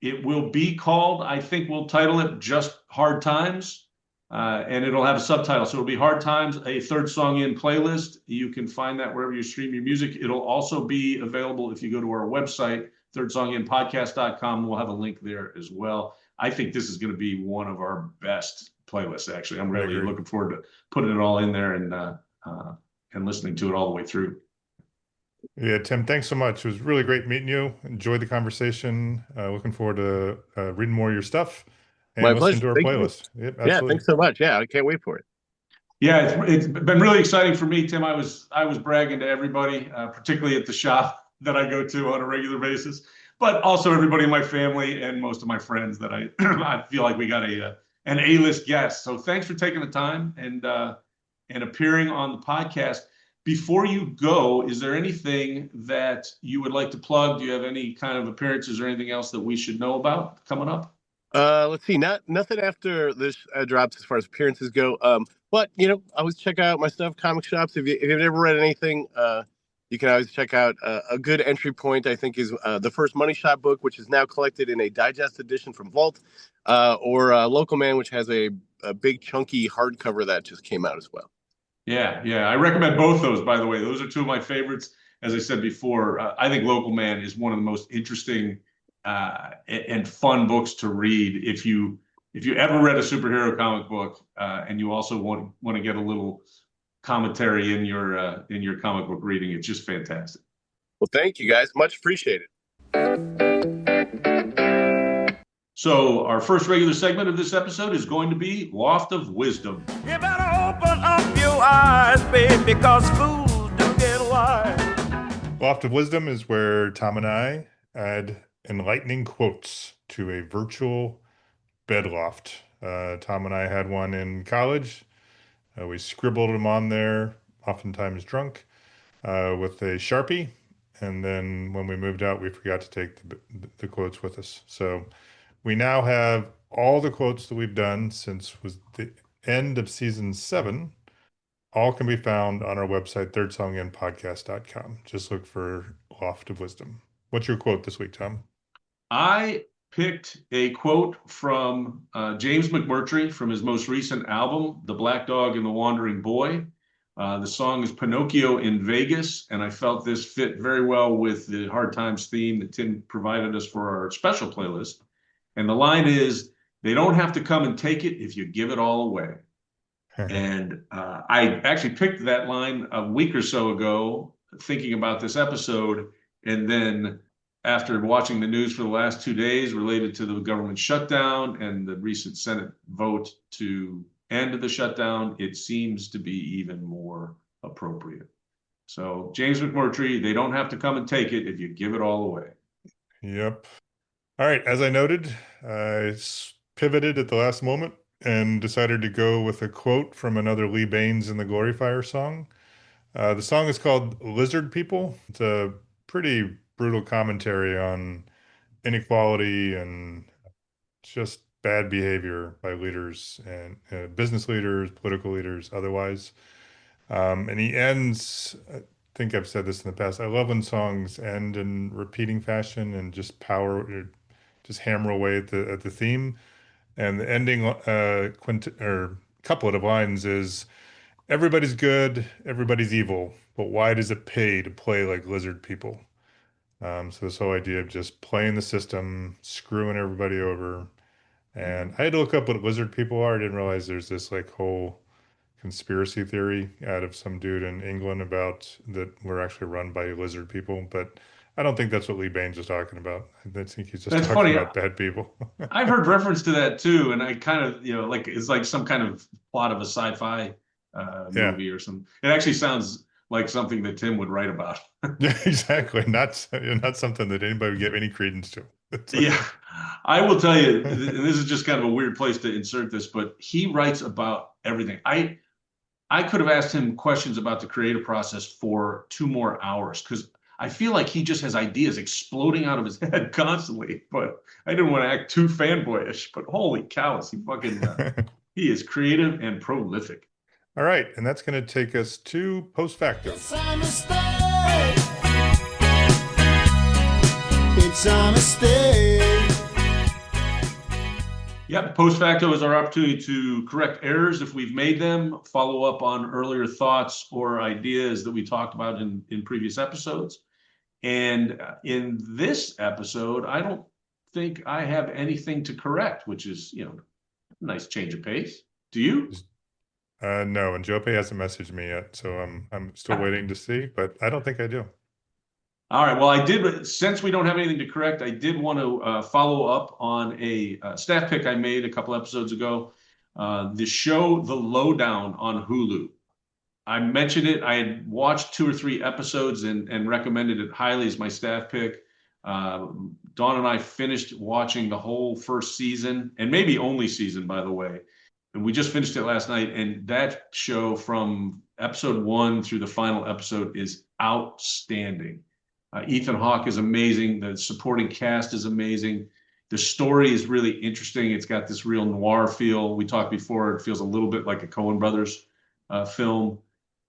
It will be called, I think we'll title it just Hard Times, and it'll have a subtitle. So it'll be Hard Times, a third song in playlist. You can find that wherever you stream your music. It'll also be available if you go to our website, thirdsonginpodcast.com. We'll have a link there as well. I think this is going to be one of our best playlists, actually. I'm really looking forward to putting it all in there and listening to it all the way through. Yeah, Tim, thanks so much. It was really great meeting you. Enjoyed the conversation. Looking forward to reading more of your stuff and My listening pleasure. to our playlist. Yep, absolutely. Yeah, thanks so much. Yeah, I can't wait for it. Yeah, it's been really exciting for me, Tim. I was bragging to everybody, particularly at the shop that I go to on a regular basis, but also everybody in my family and most of my friends that I feel like we got an A-list guest. So thanks for taking the time and appearing on the podcast. Before you go, is there anything that you would like to plug? Do you have any kind of appearances or anything else that we should know about coming up? Let's see. Nothing after this drops as far as appearances go. But always check out my stuff, comic shops. If you've never read anything, you can always check out a good entry point. I think is the first Money Shot book, which is now collected in a digest edition from Vault, or Local Man, which has a big chunky hardcover that just came out as well. Yeah. I recommend both those, by the way. Those are two of my favorites. As I said before, I think Local Man is one of the most interesting and fun books to read. If you ever read a superhero comic book and you also want to get a little commentary in your comic book reading, it's just fantastic. Well, thank you guys. Much appreciated. So our first regular segment of this episode is going to be Loft of Wisdom. You better open up your eyes, babe, because fools do get wise. Loft of Wisdom is where Tom and I add enlightening quotes to a virtual bed loft. Tom and I had one in college. We scribbled them on there, oftentimes drunk, with a Sharpie. And then when we moved out, we forgot to take the quotes with us. So we now have all the quotes that we've done since was the end of season 7. All can be found on our website, thirdsonginpodcast.com. Just look for Loft of Wisdom. What's your quote this week, Tom? I picked a quote from James McMurtry from his most recent album, The Black Dog and the Wandering Boy. The song is Pinocchio in Vegas, and I felt this fit very well with the Hard Times theme that Tim provided us for our special playlist. And the line is, "They don't have to come and take it if you give it all away." And I actually picked that line a week or so ago, thinking about this episode. And then after watching the news for the last 2 days related to the government shutdown and the recent Senate vote to end of the shutdown, it seems to be even more appropriate. So James McMurtry, they don't have to come and take it if you give it all away. Yep. All right. As I noted, I pivoted at the last moment and decided to go with a quote from another Lee Baines in the Glorifier song. The song is called Lizard People. It's a pretty brutal commentary on inequality and just bad behavior by leaders and business leaders, political leaders, otherwise. And he ends, I think I've said this in the past, I love when songs end in repeating fashion and just just hammer away at the theme. And the ending or couplet of lines is, everybody's good, everybody's evil, but why does it pay to play like lizard people? So this whole idea of just playing the system, screwing everybody over. And I had to look up what lizard people are. I didn't realize there's this like whole conspiracy theory out of some dude in England about that we're actually run by lizard people, but I don't think that's what Lee Baines was talking about. I think he's just That's talking funny. about bad people. I've heard reference to that too, and I kind of, like it's like some kind of plot of a sci-fi Yeah. movie or something. It actually sounds like something that Tim would write about. Yeah, exactly. Not something that anybody would give any credence to. It's like, Yeah, I will tell you, and this is just kind of a weird place to insert this, but he writes about everything. I could have asked him questions about the creative process for 2 more hours because I feel like he just has ideas exploding out of his head constantly. But I didn't want to act too fanboyish. But holy cows, he is creative and prolific. All right, and that's going to take us to post facto. It's a mistake. It's a mistake. Yep, post facto is our opportunity to correct errors if we've made them, follow up on earlier thoughts or ideas that we talked about in previous episodes. And in this episode, I don't think I have anything to correct, which is, a nice change of pace. Do you? No, and Jope hasn't messaged me yet, so I'm still waiting to see, but I don't think I do. All right. Well, I did, since we don't have anything to correct, I did want to follow up on a staff pick I made a couple episodes ago. The show The Lowdown on Hulu. I mentioned it. I had watched 2 or 3 episodes and recommended it highly as my staff pick. Dawn and I finished watching the whole first season, and maybe only season, by the way. And we just finished it last night. And that show from episode 1 through the final episode is outstanding. Ethan Hawke is amazing. The supporting cast is amazing. The story is really interesting. It's got this real noir feel. We talked before, it feels a little bit like a Coen Brothers film.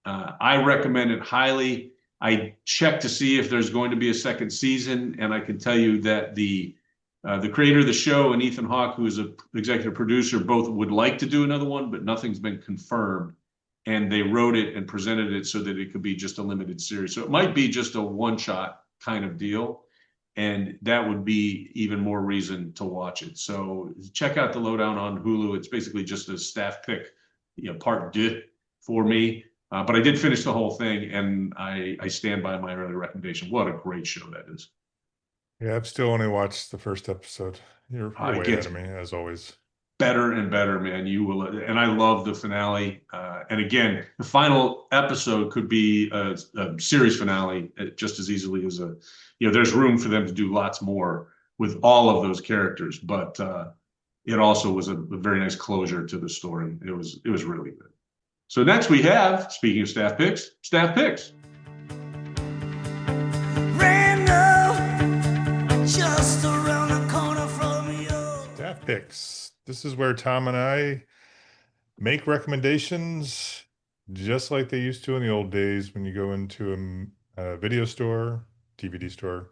I recommend it highly. I checked to see if there's going to be a second season, and I can tell you that the creator of the show and Ethan Hawke, who is an executive producer, both would like to do another one, but nothing's been confirmed. And they wrote it and presented it so that it could be just a limited series. So it might be just a one-shot kind of deal. And that would be even more reason to watch it. So check out The Lowdown on Hulu. It's basically just a staff pick, part deux for me. But I did finish the whole thing, and I stand by my earlier recommendation. What a great show that is. Yeah, I've still only watched the first episode. You're way ahead of me, as always. Better and better, man. You will, and I love the finale. And again, the final episode could be a series finale just as easily as there's room for them to do lots more with all of those characters. But it also was a very nice closure to the story. It was really good. So next we have, speaking of staff picks. Just around the corner from you. Staff picks. This is where Tom and I make recommendations just like they used to in the old days when you go into a video store, DVD store,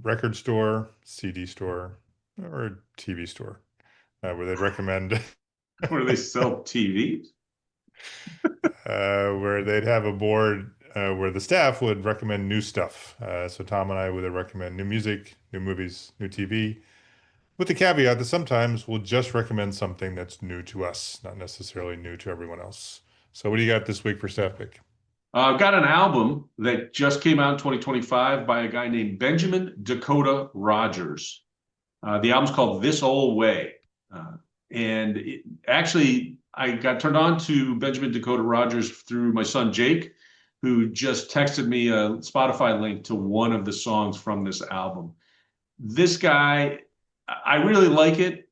record store, CD store, or a TV store, where they'd recommend Where they sell TVs? where they'd have a board where the staff would recommend new stuff. So Tom and I would recommend new music, new movies, new TV, with the caveat that sometimes we'll just recommend something that's new to us, not necessarily new to everyone else. So what do you got this week for staff pick? I've got an album that just came out in 2025 by a guy named Benjamin Dakota Rogers. The album's called This Old Way. And actually, I got turned on to Benjamin Dakota Rogers through my son Jake, who just texted me a Spotify link to one of the songs from this album. This guy, I really like it.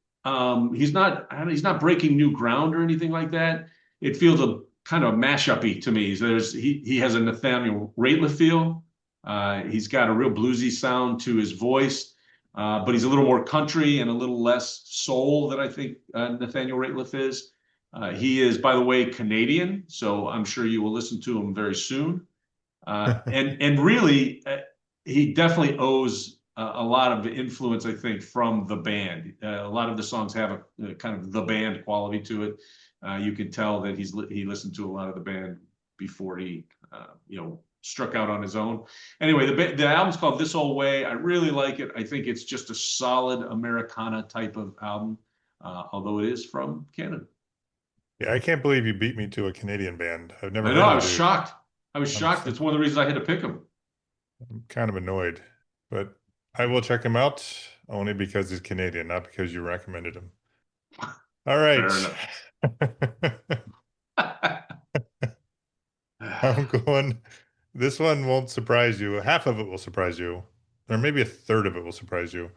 He's not breaking new ground or anything like that. It feels a kind of mashup-y to me. So he has a Nathaniel Rateliff feel. He's got a real bluesy sound to his voice, but he's a little more country and a little less soul than I think Nathaniel Rateliff is. He is, by the way, Canadian, so I'm sure you will listen to him very soon. And really, he definitely owes a lot of influence, I think, from the band. A lot of the songs have a kind of the band quality to it. You can tell that he listened to a lot of the band before he, struck out on his own. Anyway, the album's called This Old Way. I really like it. I think it's just a solid Americana type of album, although it is from Canada. Yeah, I can't believe you beat me to a Canadian band. I've never I heard know, of I the was dude. shocked. I was shocked. That's one of the reasons I had to pick him. I'm kind of annoyed, but I will check him out only because he's Canadian, not because you recommended him. All right. Fair enough. I'm going. This one won't surprise you. Half of it will surprise you, or maybe a third of it will surprise you.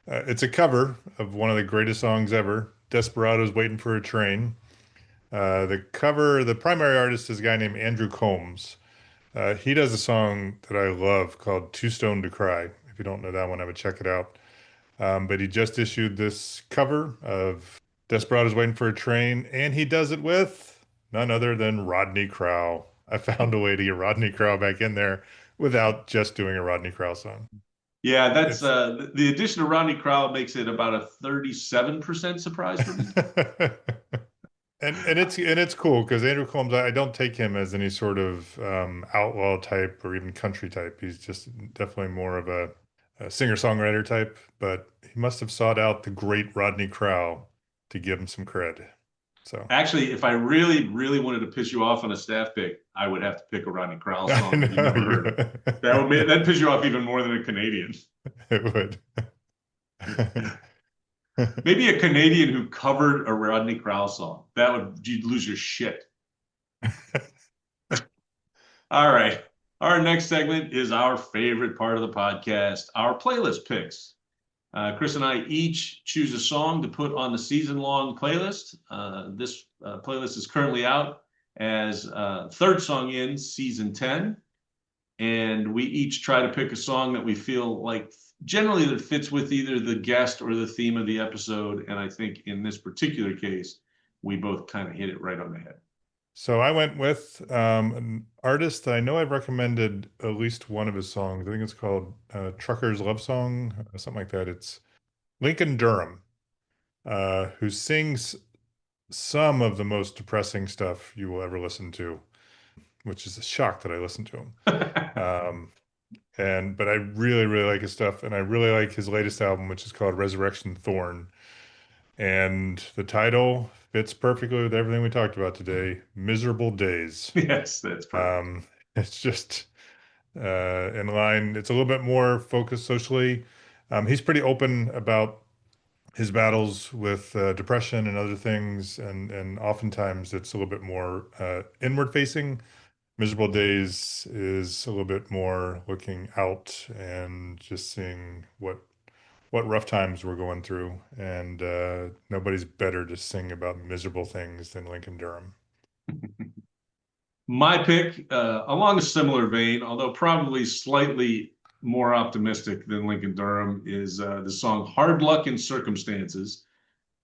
It's a cover of one of the greatest songs ever, Desperado's Waiting for a Train. The primary artist is a guy named Andrew Combs. He does a song that I love called Too Stoned to Cry. If you don't know that one, I would check it out. But he just issued this cover of Desperado's Waiting for a Train, and he does it with none other than Rodney Crowell. I found a way to get Rodney Crowell back in there without just doing a Rodney Crowell song. Yeah, that's the addition of Rodney Crowell makes it about a 37% surprise for me. And it's cool because Andrew Combs, I don't take him as any sort of outlaw type or even country type. He's just definitely more of a singer-songwriter type, but he must have sought out the great Rodney Crowell to give him some cred. So Actually, if I really, really wanted to piss you off on a staff pick, I would have to pick a Rodney Crowell I song that you know, never heard. That'd piss you off even more than a Canadian. It would. Maybe a Canadian who covered a Rodney Crowell song. You'd lose your shit. All right. Our next segment is our favorite part of the podcast, our playlist picks. Chris and I each choose a song to put on the season-long playlist. This playlist is currently out as third song in season 10. And we each try to pick a song that we feel like generally that fits with either the guest or the theme of the episode. And I think in this particular case, we both kind of hit it right on the head. So I went with an artist that I know I've recommended at least one of his songs. I think it's called Trucker's Love Song, something like that. It's Lincoln Durham, who sings some of the most depressing stuff you will ever listen to, which is a shock that I listened to him. But I really, really like his stuff, and I really like his latest album, which is called Resurrection Thorn. And the title fits perfectly with everything we talked about today, Miserable Days. Yes, that's perfect. It's just in line. It's a little bit more focused socially. He's pretty open about his battles with depression and other things, and oftentimes it's a little bit more inward facing. Miserable Days is a little bit more looking out and just seeing what rough times we're going through, and nobody's better to sing about miserable things than Lincoln Durham. My pick, along a similar vein, although probably slightly more optimistic than Lincoln Durham, is the song Hard Luck and Circumstances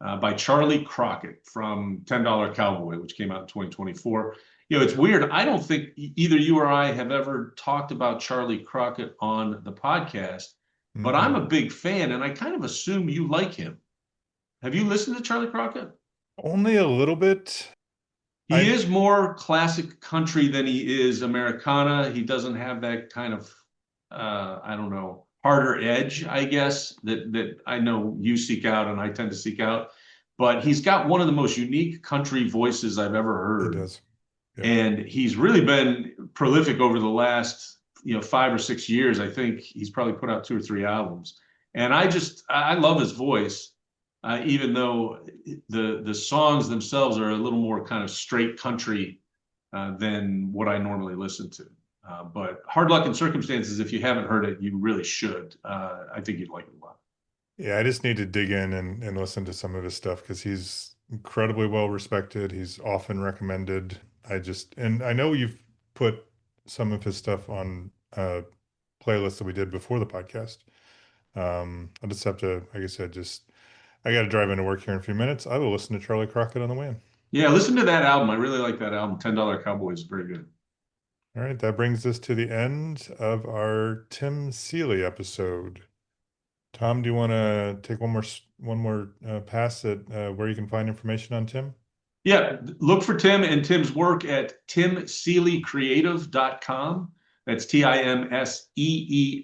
by Charlie Crockett from $10 Cowboy, which came out in 2024. It's weird. I don't think either you or I have ever talked about Charlie Crockett on the podcast, but I'm a big fan, and I kind of assume you like him. Have you listened to Charlie Crockett? Only a little bit. He is more classic country than he is Americana. He doesn't have that kind of, harder edge, I guess, that I know you seek out and I tend to seek out. But he's got one of the most unique country voices I've ever heard. He does. Yeah. And he's really been prolific over the last 5 or 6 years. I think he's probably put out 2 or 3 albums. And I love his voice. even though the songs themselves are a little more kind of straight country than what I normally listen to. But Hard Luck and Circumstances, if you haven't heard it, you really should. I think you'd like it a lot. Yeah, I just need to dig in and listen to some of his stuff because he's incredibly well respected. He's often recommended. And I know you've put some of his stuff on playlists that we did before the podcast. I'll just have to, like I said, I got to drive into work here in a few minutes. I will listen to Charlie Crockett on the way in. Yeah, listen to that album. I really like that album. $10 Cowboy is very good. All right, that brings us to the end of our Tim Seeley episode. Tom, do you want to take one more pass at where you can find information on Tim? Yeah, look for Tim and Tim's work at timseeleycreative.com. That's TIMSEELEY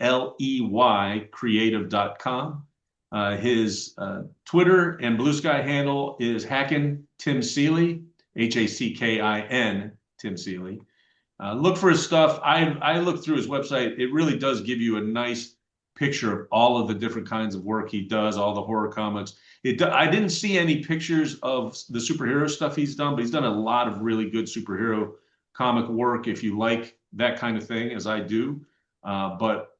creative.com. His Twitter and Blue Sky handle is Hackin Tim Seeley, HACKIN Tim Seeley. Look for his stuff. I looked through his website. It really does give you a nice picture of all of the different kinds of work he does, all the horror comics. I didn't see any pictures of the superhero stuff he's done, but he's done a lot of really good superhero comic work if you like that kind of thing, as I do. But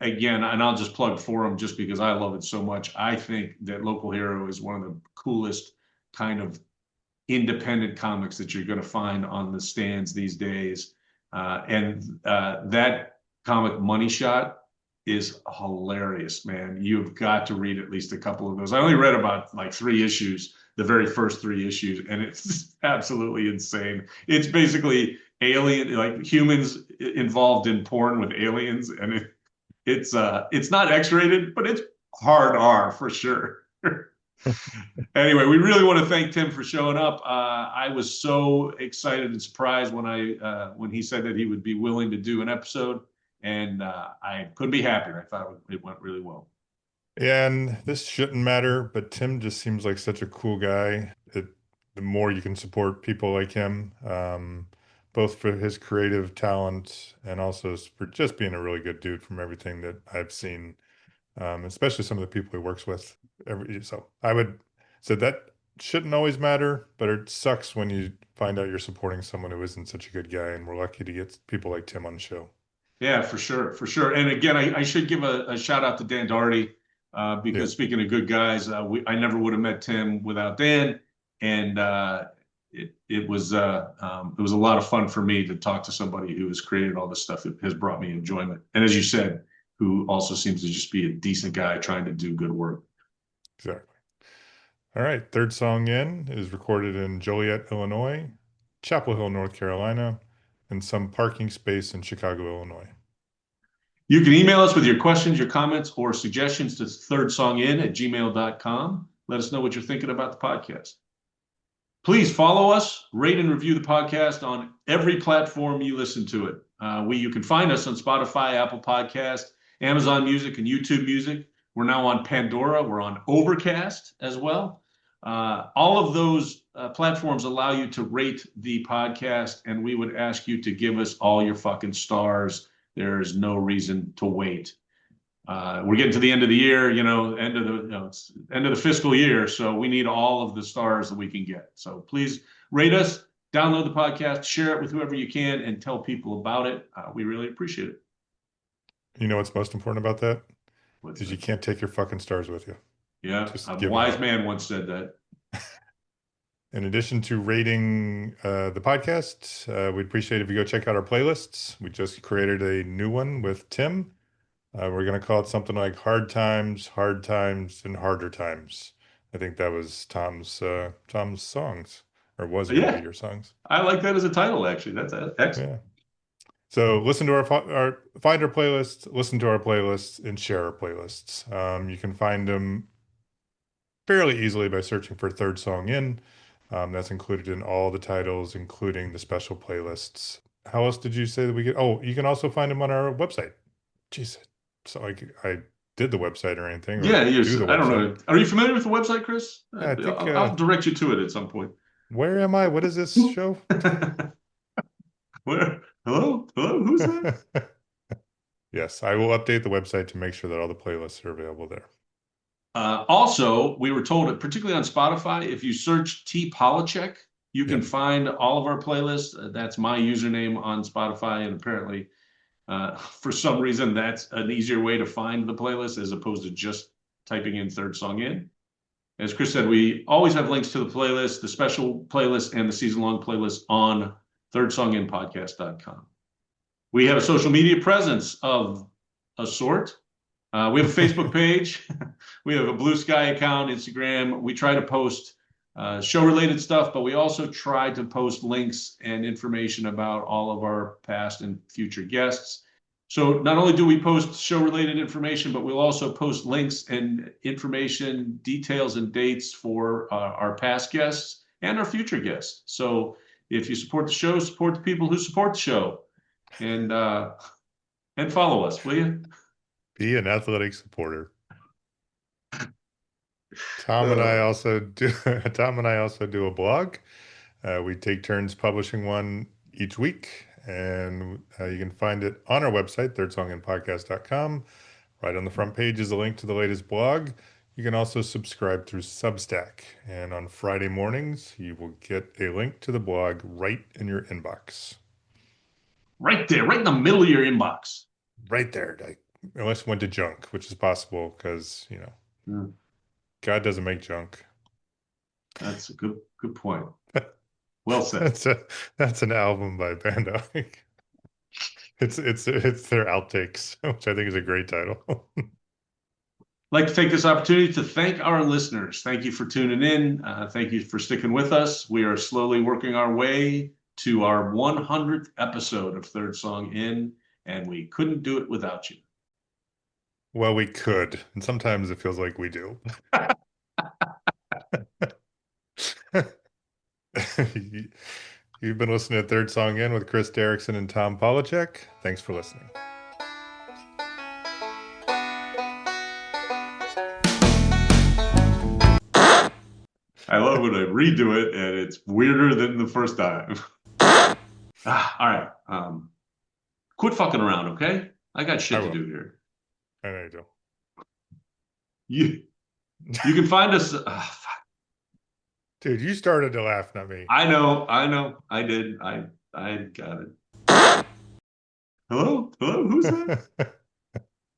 again, and I'll just plug for him just because I love it so much. I think that Local Hero is one of the coolest kind of independent comics that you're going to find on the stands these days. That comic Money Shot is hilarious, man. You've got to read at least a couple of those. I only read about like 3 issues, the very first 3 issues, and it's absolutely insane. It's basically alien, like humans involved in porn with aliens, and it's not X-rated, but it's hard R for sure. Anyway, we really want to thank Tim for showing up. I was so excited and surprised when he said that he would be willing to do an episode, and I couldn't be happier. I thought it went really well. Yeah, and this shouldn't matter, but Tim just seems like such a cool guy. The more you can support people like him, both for his creative talent and also for just being a really good dude from everything that I've seen, especially some of the people he works with. So I would say that shouldn't always matter, but it sucks when you find out you're supporting someone who isn't such a good guy, and we're lucky to get people like Tim on the show. Yeah, for sure, for sure. And again, I should give a shout out to Dan Doherty because speaking of good guys, I never would have met Tim without Dan, and it was a lot of fun for me to talk to somebody who has created all this stuff that has brought me enjoyment. And as you said, who also seems to just be a decent guy trying to do good work. Exactly. All right, third song in is recorded in Joliet, Illinois, Chapel Hill, North Carolina, and some parking space in Chicago, Illinois. You can email us with your questions, your comments, or suggestions to thirdsongin@gmail.com. Let us know what you're thinking about the podcast. Please follow us, rate and review the podcast on every platform you listen to it. You can find us on Spotify, Apple Podcast, Amazon Music, and YouTube Music. We're now on Pandora. We're on Overcast as well. All of those platforms allow you to rate the podcast, and we would ask you to give us all your fucking stars. There's no reason to wait. We're getting to the end of the year, it's end of the fiscal year, so we need all of the stars that we can get. So please rate us, download the podcast, share it with whoever you can, and tell people about it. We really appreciate it. You know what's most important about that? What's Is that? you can't take your fucking stars with you. Yeah, Just a give wise them man once said that. In addition to rating the podcast, we'd appreciate if you go check out our playlists. We just created a new one with Tim. We're going to call it something like Hard Times, and Harder Times. I think that was Tom's songs, or was going to be your songs. I like that as a title, actually. That's excellent. Yeah. So listen to find our playlists, listen to our playlists, and share our playlists. You can find them fairly easily by searching for Third Song In. That's included in all the titles, including the special playlists. How else did you say that we get? Oh, you can also find them on our website. Jeez, so I did the website or anything. Yeah, I don't know. Are you familiar with the website, Chris? I think I'll direct you to it at some point. Where am I? What is this show? Where? Hello? Who's that? Yes, I will update the website to make sure that all the playlists are available there. Also, we were told, particularly on Spotify, if you search T Polachek, you can find all of our playlists. That's my username on Spotify, and apparently, for some reason, that's an easier way to find the playlist as opposed to just typing in Third Song In. As Chris said, we always have links to the playlist, the special playlist, and the season-long playlist on thirdsonginpodcast.com. We have a social media presence of a sort. We have a Facebook page. We have a Blue Sky account, Instagram. We try to post show-related stuff, but we also try to post links and information about all of our past and future guests. So not only do we post show-related information, but we'll also post links and information, details, and dates for our past guests and our future guests. So if you support the show, support the people who support the show, and follow us, will you? Be an athletic supporter. Tom and I also do a blog. We take turns publishing one each week, and you can find it on our website, thirdsonginpodcast.com. Right on the front page is a link to the latest blog. You can also subscribe through Substack, and on Friday mornings, you will get a link to the blog right in your inbox. Right there, right in the middle of your inbox. Right there, unless it went to junk, which is possible because, God doesn't make junk. That's a good point. Well said. That's an album by Band Aid. It's their outtakes, which I think is a great title. I'd like to take this opportunity to thank our listeners. Thank you for tuning in. Thank you for sticking with us. We are slowly working our way to our 100th episode of Third Song In, and we couldn't do it without you. Well, we could, and sometimes it feels like we do. You've been listening to Third Song In with Chris Derrickson and Tom Polachek. Thanks for listening. I love when I redo it, and it's weirder than the first time. All right. Quit fucking around, okay? I got shit to do here. I know you do. You can find us. Dude, you started to laugh, not me. I know. I did. I got it. Hello? Who's that?